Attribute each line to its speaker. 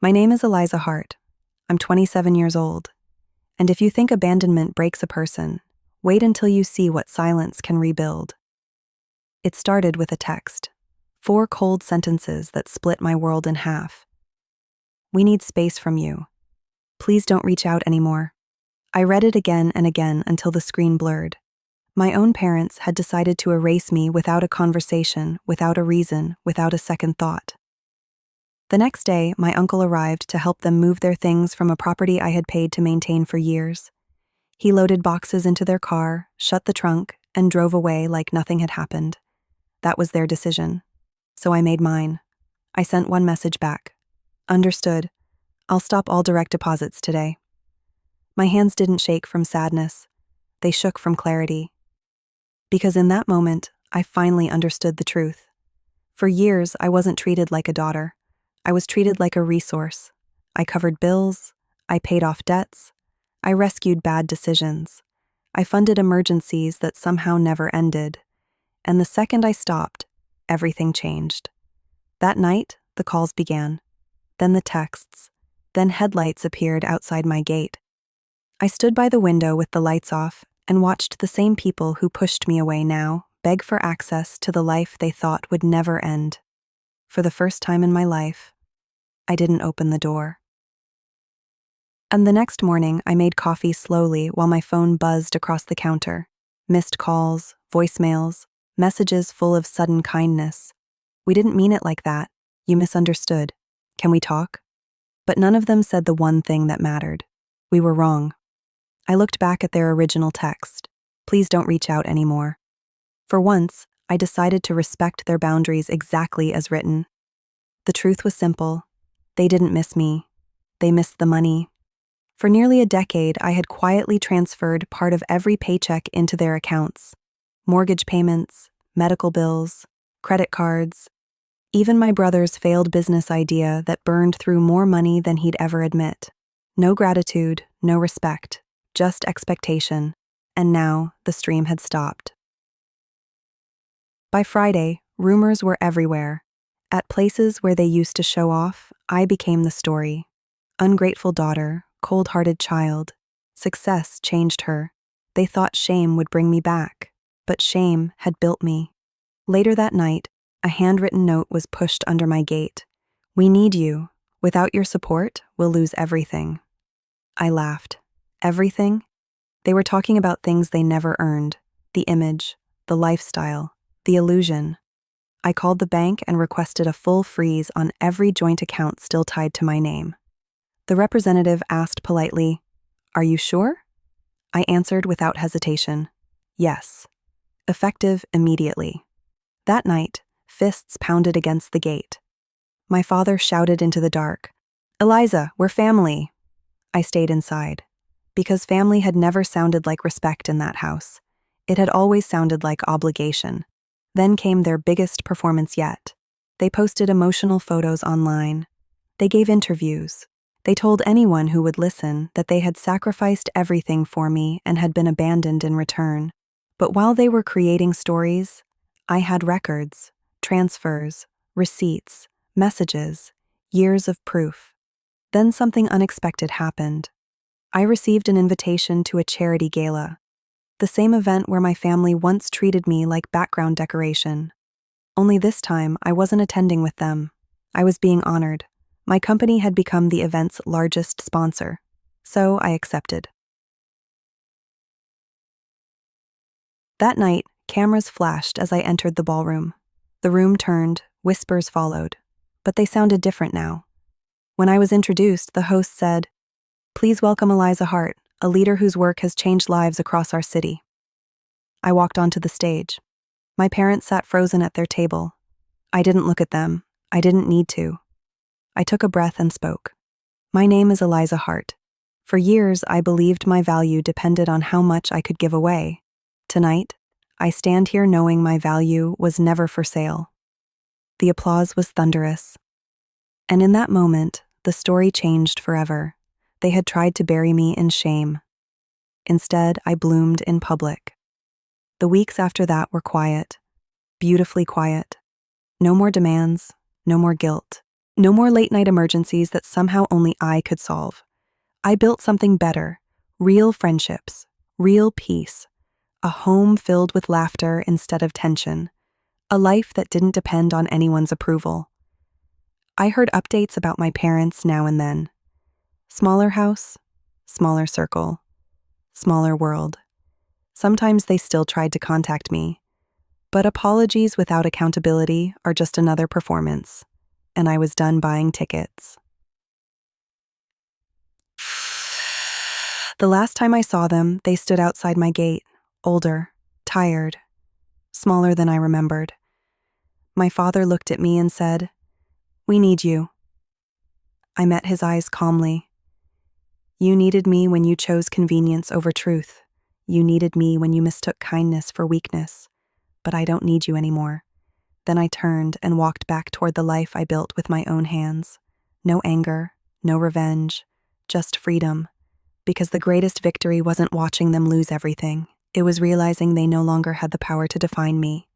Speaker 1: My name is Eliza Hart. I'm 27 years old. And if you think abandonment breaks a person, wait until you see what silence can rebuild. It started with a text. 4 cold sentences that split my world in half. We need space from you. Please don't reach out anymore. I read it again and again until the screen blurred. My own parents had decided to erase me without a conversation, without a reason, without a second thought. The next day, my uncle arrived to help them move their things from a property I had paid to maintain for years. He loaded boxes into their car, shut the trunk, and drove away like nothing had happened. That was their decision. So I made mine. I sent one message back. Understood. I'll stop all direct deposits today. My hands didn't shake from sadness. They shook from clarity. Because in that moment, I finally understood the truth. For years, I wasn't treated like a daughter. I was treated like a resource. I covered bills. I paid off debts. I rescued bad decisions. I funded emergencies that somehow never ended. And the second I stopped, everything changed. That night, the calls began. Then the texts. Then headlights appeared outside my gate. I stood by the window with the lights off and watched the same people who pushed me away now beg for access to the life they thought would never end. For the first time in my life, I didn't open the door. And the next morning, I made coffee slowly while my phone buzzed across the counter. Missed calls, voicemails, messages full of sudden kindness. We didn't mean it like that. You misunderstood. Can we talk? But none of them said the one thing that mattered. We were wrong. I looked back at their original text. Please don't reach out anymore. For once, I decided to respect their boundaries exactly as written. The truth was simple. They didn't miss me. They missed the money. For nearly a decade, I had quietly transferred part of every paycheck into their accounts. Mortgage payments, medical bills, credit cards, even my brother's failed business idea that burned through more money than he'd ever admit. No gratitude, no respect, just expectation. And now, the stream had stopped. By Friday, rumors were everywhere. At places where they used to show off, I became the story. Ungrateful daughter, cold-hearted child. Success changed her. They thought shame would bring me back, but shame had built me. Later that night, a handwritten note was pushed under my gate. We need you. Without your support, we'll lose everything. I laughed. Everything? They were talking about things they never earned. The image, the lifestyle, the illusion. I called the bank and requested a full freeze on every joint account still tied to my name. The representative asked politely, "Are you sure?" I answered without hesitation, "Yes." Effective immediately. That night, fists pounded against the gate. My father shouted into the dark, "Eliza, we're family." I stayed inside. Because family had never sounded like respect in that house. It had always sounded like obligation. Then came their biggest performance yet. They posted emotional photos online. They gave interviews. They told anyone who would listen that they had sacrificed everything for me and had been abandoned in return. But while they were creating stories, I had records, transfers, receipts, messages, years of proof. Then something unexpected happened. I received an invitation to a charity gala, the same event where my family once treated me like background decoration. Only this time, I wasn't attending with them. I was being honored. My company had become the event's largest sponsor, so I accepted. That night, cameras flashed as I entered the ballroom. The room turned, whispers followed, but they sounded different now. When I was introduced, the host said, "Please welcome Eliza Hart, a leader whose work has changed lives across our city." I walked onto the stage. My parents sat frozen at their table. I didn't look at them. I didn't need to. I took a breath and spoke. My name is Eliza Hart. For years, I believed my value depended on how much I could give away. Tonight, I stand here knowing my value was never for sale. The applause was thunderous. And in that moment, the story changed forever. They had tried to bury me in shame. Instead, I bloomed in public. The weeks after that were quiet, beautifully quiet. No more demands, no more guilt, No more late-night emergencies that somehow only I could solve. I built something better, real friendships, real peace, a home filled with laughter instead of tension, a life that didn't depend on anyone's approval. I heard updates about my parents now and then. Smaller house, smaller circle, smaller world. Sometimes they still tried to contact me, but apologies without accountability are just another performance, and I was done buying tickets. The last time I saw them, they stood outside my gate, older, tired, smaller than I remembered. My father looked at me and said, "We need you." I met his eyes calmly. "You needed me when you chose convenience over truth. You needed me when you mistook kindness for weakness. But I don't need you anymore." Then I turned and walked back toward the life I built with my own hands. No anger, no revenge, just freedom. Because the greatest victory wasn't watching them lose everything. It was realizing they no longer had the power to define me.